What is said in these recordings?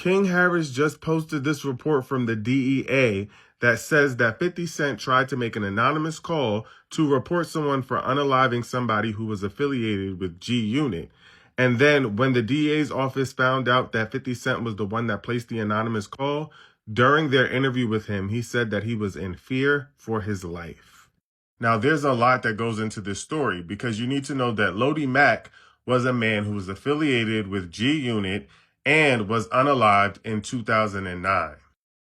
King Harris just posted this report from the DEA that says that 50 Cent tried to make an anonymous call to report someone for unaliving somebody who was affiliated with G Unit. And then when the DA's office found out that 50 Cent was the one that placed the anonymous call, during their interview with him, he said that he was in fear for his life. Now, there's a lot that goes into this story because you need to know that Lodi Mack was a man who was affiliated with G Unit and was unalived in 2009.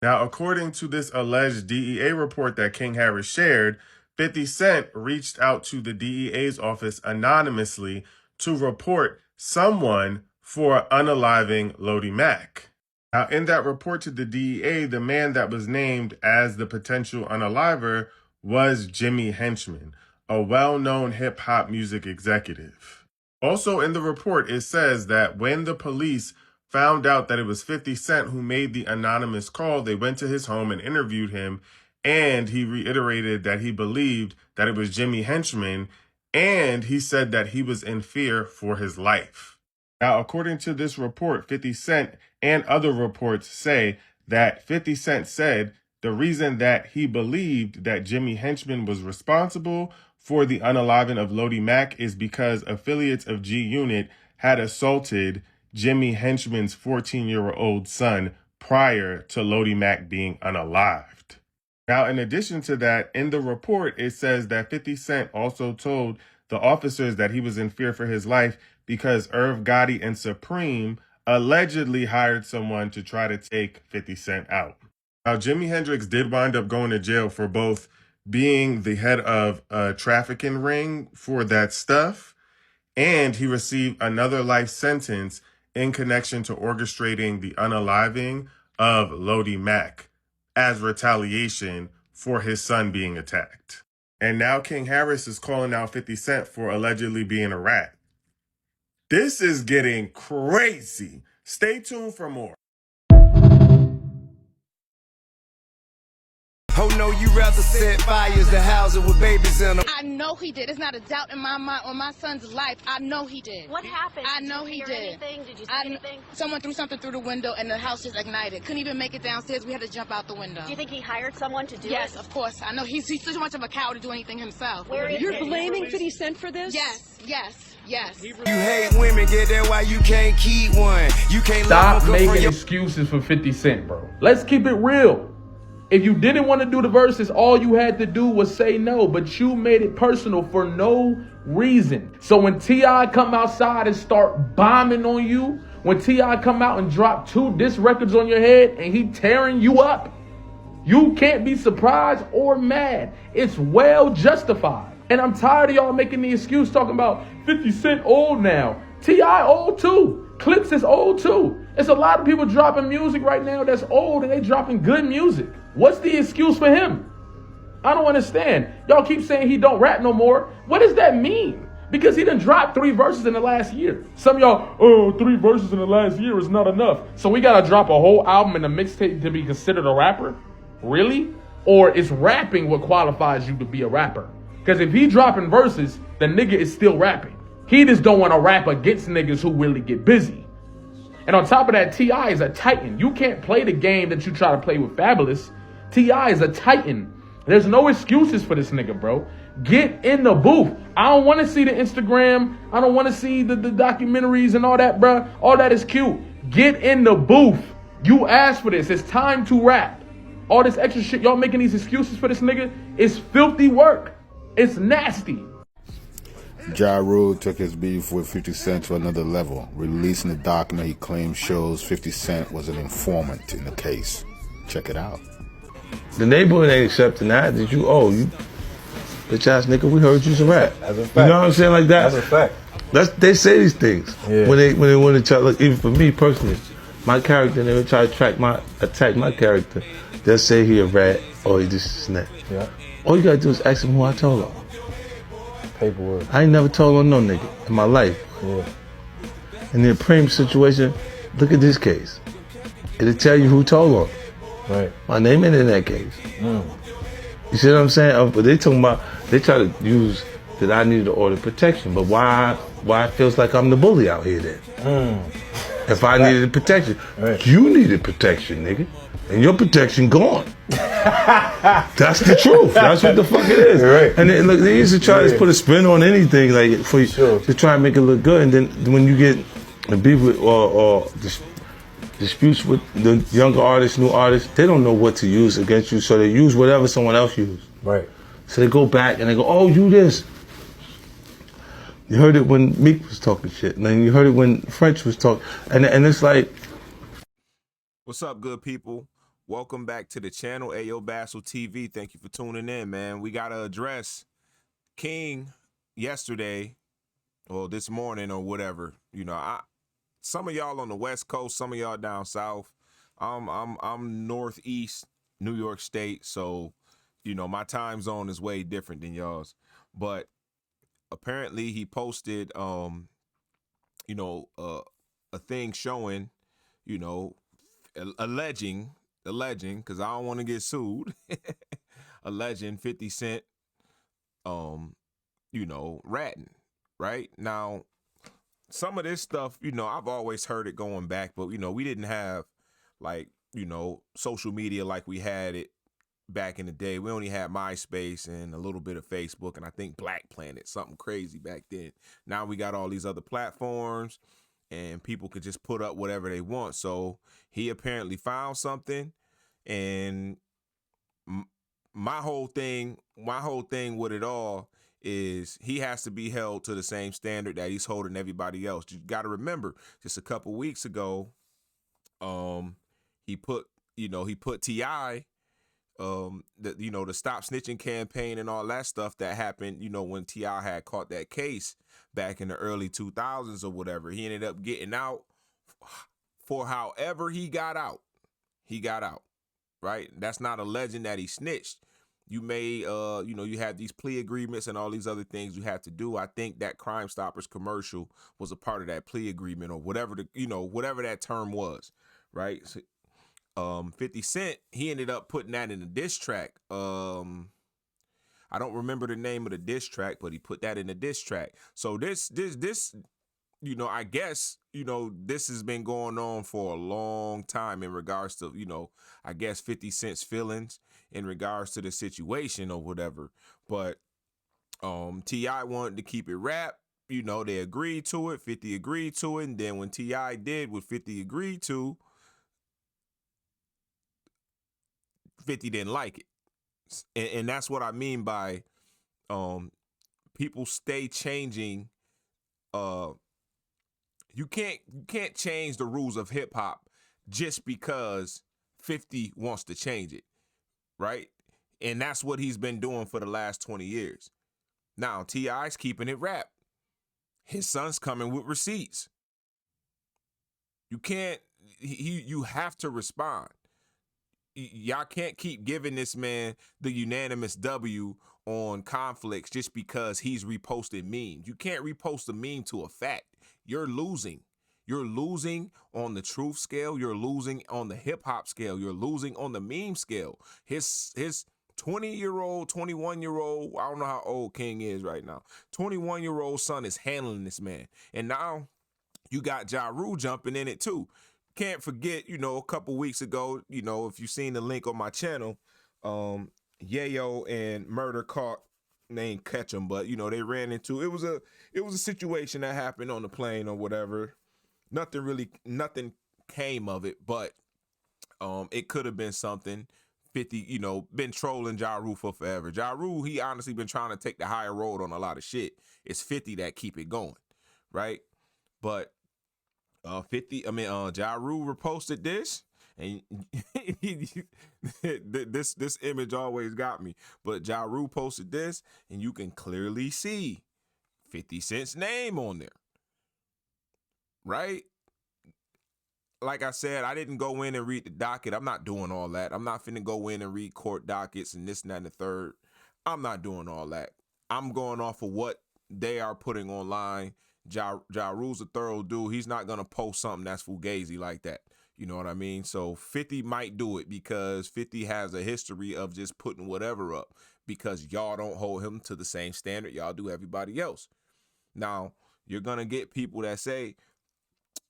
Now, according to this alleged DEA report that King Harris shared, 50 Cent reached out to the DEA's office anonymously to report someone for unaliving Lodi Mack. Now, in that report to the DEA, the man that was named as the potential unaliver was Jimmy Henchman, a well-known hip-hop music executive. Also in the report, it says that when the police found out that it was 50 Cent who made the anonymous call, they went to his home and interviewed him, and he reiterated that he believed that it was Jimmy Henchman, and he said that he was in fear for his life. Now, according to this report, 50 Cent and other reports say that 50 Cent said the reason that he believed that Jimmy Henchman was responsible for the unaliving of Lodi Mack is because affiliates of G Unit had assaulted Jimmy Henchman's 14-year-old son prior to Lodi Mack being unalived. Now, in addition to that, in the report, it says that 50 Cent also told the officers that he was in fear for his life because Irv Gotti and Supreme allegedly hired someone to try to take 50 Cent out. Now, Jimi Hendrix did wind up going to jail for both being the head of a trafficking ring for that stuff, and he received another life sentence in connection to orchestrating the unaliving of Lodi Mack as retaliation for his son being attacked. And now King Harris is calling out 50 Cent for allegedly being a rat. This is getting crazy. Stay tuned for more. Oh no, you rather set fires to houses with babies in them. I know he did. There's not a doubt in my mind on my son's life. I know he did. What happened? I know he did. Anything? Did you see anything? Someone threw something through the window and the house just ignited. Couldn't even make it downstairs. We had to jump out the window. Do you think he hired someone to do it? Yes, of course. I know he's too much of a coward to do anything himself. You're blaming 50 Cent for this? Yes, yes, yes. You hate women, get that why you can't keep one. You can't stop making excuses for 50 Cent, bro. Let's keep it real. If you didn't want to do the verses, all you had to do was say no, but you made it personal for no reason. So when T.I come outside and start bombing on you, when T.I come out and drop 2 diss records on your head and he tearing you up, you can't be surprised or mad. It's well justified. And I'm tired of y'all making the excuse talking about 50 Cent old now. T.I old too. Clips is old too. It's a lot of people dropping music right now that's old and they dropping good music. What's the excuse for him? I don't understand. Y'all keep saying he don't rap no more. What does that mean? Because he done dropped 3 verses in the last year. Some of y'all, 3 verses in the last year is not enough. So we gotta drop a whole album and a mixtape to be considered a rapper? Really? Or is rapping what qualifies you to be a rapper? Because if he dropping verses, the nigga is still rapping. He just don't want to rap against niggas who really get busy. And on top of that, T.I is a titan. You can't play the game that you try to play with Fabulous. T.I is a titan. There's no excuses for this nigga, bro. Get in the booth. I don't want to see the Instagram. I don't want to see the documentaries and all that, bro. All that is cute. Get in the booth. You asked for this. It's time to rap. All this extra shit, y'all making these excuses for this nigga, is filthy work. It's nasty. Ja Rule took his beef with 50 Cent to another level, releasing a document he claims shows 50 Cent was an informant in the case. Check it out. The neighborhood ain't accepting that. Did you bitch ass nigga, we heard you's a rap. That's a fact. You know what I'm saying? Like that. That's a fact. They say these things. Yeah. When they want to try, like, even for me personally, my character, they would try to attack my character. They'll say he a rat or he just a snake. Yeah. All you gotta do is ask him who I told on. Paperwork. I ain't never told on no nigga in my life. Yeah. In the Prem situation, look at this case. It'll tell you who told on. Right. My name ain't in that case. You see what I'm saying? But they talking about, they try to use that I needed to order protection. But why it feels like I'm the bully out here then? if I needed protection. You needed protection, nigga. And your protection gone. That's the truth. That's what the fuck it is. Right. And then, look, they used to try to put a spin on anything, like for to try and make it look good. And then when you get a beef with or disputes with the younger artists, new artists, they don't know what to use against you, so they use whatever someone else used. Right. So they go back and they go, oh, you this. You heard it when Meek was talking shit, and then you heard it when French was talking, and it's like. What's up, good people? Welcome back to the channel, Ayo Bassel TV. Thank you for tuning in, man. We got to address King yesterday, or this morning, or whatever. You know, some of y'all on the West Coast, some of y'all down south. I'm northeast New York State, so you know my time zone is way different than y'all's. But apparently, he posted, you know, a thing showing, you know, alleging, because I don't want to get sued, alleging 50 Cent, you know, ratting, right? Now, some of this stuff, you know, I've always heard it going back, but, you know, we didn't have, like, you know, social media like we had it back in the day. We only had MySpace and a little bit of Facebook, and I think Black Planet, something crazy back then. Now we got all these other platforms, and people could just put up whatever they want. So he apparently found something, and my whole thing with it all is he has to be held to the same standard that he's holding everybody else. You got to remember, just a couple weeks ago, he put T.I, the Stop Snitching campaign and all that stuff that happened, you know, when T.I had caught that case back in the early 2000s or whatever. He ended up getting out for however he got out. He got out, right? That's not alleging that he snitched. You may, you know, you have these plea agreements and all these other things you have to do. I think that Crime Stoppers commercial was a part of that plea agreement or whatever whatever that term was, right? So, 50 Cent, he ended up putting that in a diss track. I don't remember the name of the diss track, but he put that in a diss track. So this, you know, I guess, you know, this has been going on for a long time in regards to, you know, I guess 50 Cent's feelings in regards to the situation or whatever. But T.I wanted to keep it rap. You know, they agreed to it. 50 agreed to it. And then when T.I did what 50 agreed to, 50 didn't like it. And that's what I mean by people stay changing. You can't change the rules of hip hop just because 50 wants to change it, right? And that's what he's been doing for the last 20 years. Now, T.I.'s keeping it rap. His son's coming with receipts. You can't, you have to respond. Y'all can't keep giving this man the unanimous W on conflicts just because he's reposted memes. You can't repost a meme to a fact. You're losing. You're losing on the truth scale. You're losing on the hip hop scale. You're losing on the meme scale. His 20-year-old, 21-year-old, I don't know how old King is right now. 21-year-old son is handling this man. And now you got Ja Rule jumping in it too. Can't forget, you know, a couple weeks ago, you know, if you've seen the link on my channel, Yayo and Murder caught, they ain't catch him, but you know, they ran into, it was a situation that happened on the plane or whatever. Nothing came of it, but it could have been something. 50, you know, been trolling Ja Rule for forever. Ja Rule, he honestly been trying to take the higher road on a lot of shit. It's 50 that keep it going, right? But Ja Rule reposted this, and this image always got me. But Ja Rule posted this, and you can clearly see 50 Cent's name on there, right? Like I said, I didn't go in and read the docket. I'm not doing all that. I'm not finna go in and read court dockets and this and that and the third. I'm not doing all that. I'm going off of what they are putting online. Ja Rule's a thorough dude. He's not going to post something that's fugazi like that. You know what I mean? So 50 might do it because 50 has a history of just putting whatever up because y'all don't hold him to the same standard y'all do everybody else. Now, you're going to get people that say,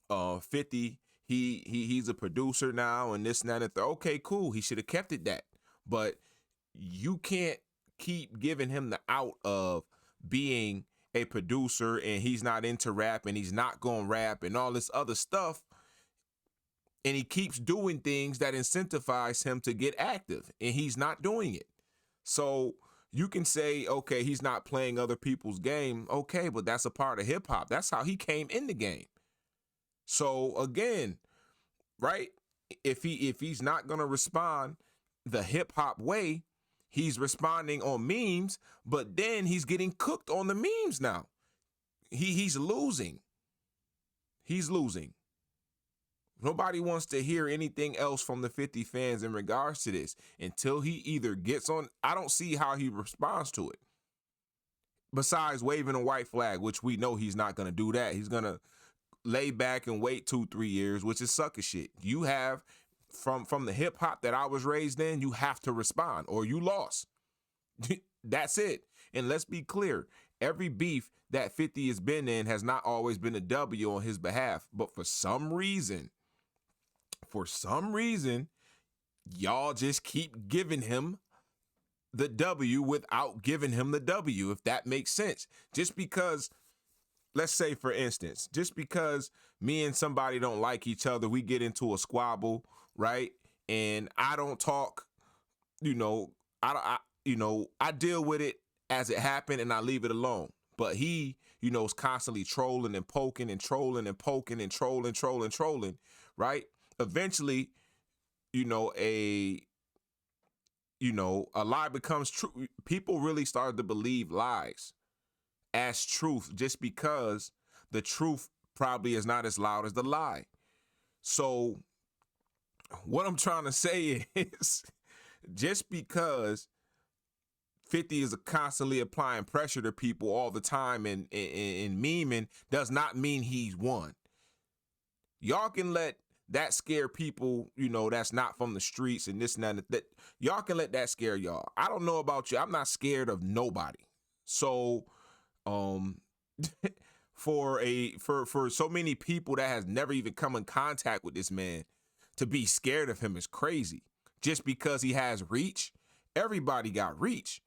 50, he's a producer now and this and that and the third. Okay, cool. He should have kept it that. But you can't keep giving him the out of being a producer and he's not into rap and he's not going to rap and all this other stuff. And he keeps doing things that incentivize him to get active and he's not doing it. So you can say, okay, he's not playing other people's game. Okay, but that's a part of hip hop. That's how he came in the game. So again, right? If he's not going to respond the hip hop way, he's responding on memes, but then he's getting cooked on the memes now. He's losing. He's losing. Nobody wants to hear anything else from the 50 fans in regards to this until he either gets on. I don't see how he responds to it. Besides waving a white flag, which we know he's not going to do that. He's going to lay back and wait 2-3 years, which is sucker shit. You have, from the hip hop that I was raised in, you have to respond or you lost. That's it. And let's be clear. Every beef that 50 has been in has not always been a W on his behalf. But for some reason, y'all just keep giving him the W without giving him the W, if that makes sense. Just because, let's say, for instance, just because me and somebody don't like each other, we get into a squabble, right? And I don't talk, I deal with it as it happened and I leave it alone. But he, is constantly trolling and poking and trolling and poking and trolling, right? Eventually, a lie becomes true. People really started to believe lies as truth just because the truth probably is not as loud as the lie. So what I'm trying to say is just because 50 is constantly applying pressure to people all the time and memeing does not mean he's won. Y'all can let that scare people, that's not from the streets and this and that. Y'all can let that scare y'all. I don't know about you. I'm not scared of nobody. So, for so many people that has never even come in contact with this man, to be scared of him is crazy. Just because he has reach, everybody got reach.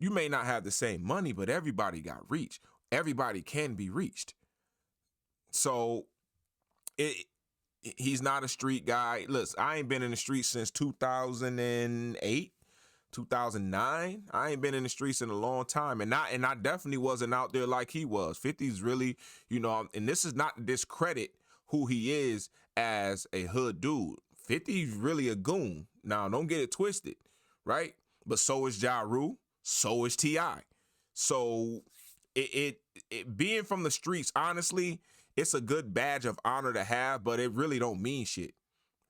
You may not have the same money, but everybody got reach. Everybody can be reached. So he's not a street guy. Listen, I ain't been in the streets since 2008, 2009. I ain't been in the streets in a long time. And I definitely wasn't out there like he was. 50's really, and this is not to discredit who he is as a hood dude. 50's really a goon. Now, don't get it twisted, right? But so is Ja Rule. So is T.I. So it being from the streets, honestly, it's a good badge of honor to have, but it really don't mean shit,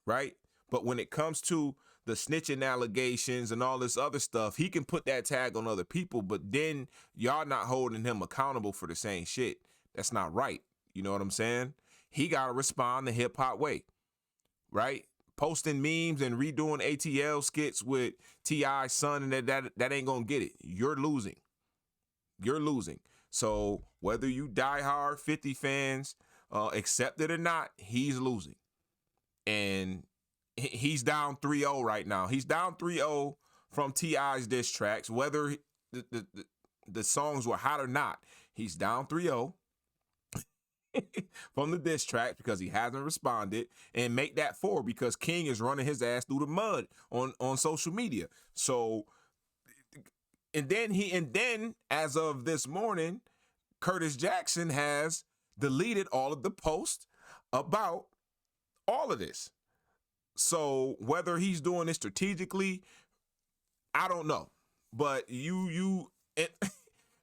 right? But when it comes to the snitching allegations and all this other stuff, he can put that tag on other people, but then y'all not holding him accountable for the same shit. That's not right. You know what I'm saying? He got to respond the hip hop way, right? Posting memes and redoing ATL skits with T.I.'s son, and that ain't gonna get it. You're losing. You're losing. So whether you diehard 50 fans accept it or not, he's losing. And he's down 3-0 right now. He's down 3-0 from T.I.'s diss tracks, whether the songs were hot or not. He's down 3-0. From the diss track because he hasn't responded, and make that 4 because King is running his ass through the mud on social media. So, and then as of this morning, Curtis Jackson has deleted all of the posts about all of this. So whether he's doing it strategically, I don't know. But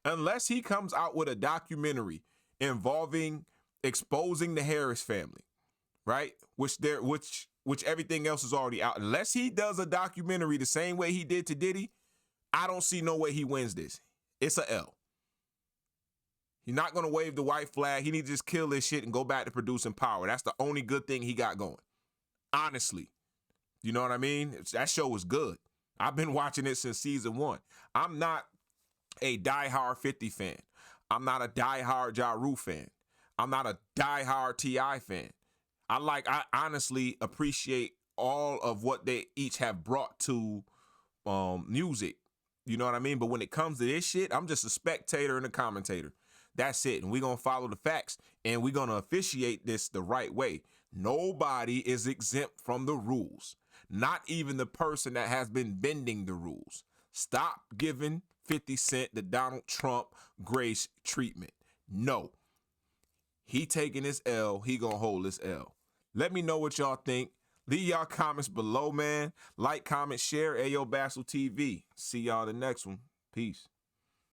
unless he comes out with a documentary involving exposing the Harris family, right? Which everything else is already out. Unless he does a documentary the same way he did to Diddy, I don't see no way he wins this. It's a L. He's not going to wave the white flag. He needs to just kill this shit and go back to producing Power. That's the only good thing he got going. Honestly. You know what I mean? That show was good. I've been watching it since season 1. I'm not a diehard 50 fan. I'm not a diehard Ja Rule fan. I'm not a diehard T.I. fan. I honestly appreciate all of what they each have brought to music. You know what I mean? But when it comes to this shit, I'm just a spectator and a commentator. That's it. And we're going to follow the facts and we're going to officiate this the right way. Nobody is exempt from the rules. Not even the person that has been bending the rules. Stop giving 50 Cent the Donald Trump grace treatment. No. He taking his L. He gonna hold his L. Let me know what y'all think. Leave y'all comments below, man. Like, comment, share. Ayo Bassel TV. See y'all in the next one. Peace.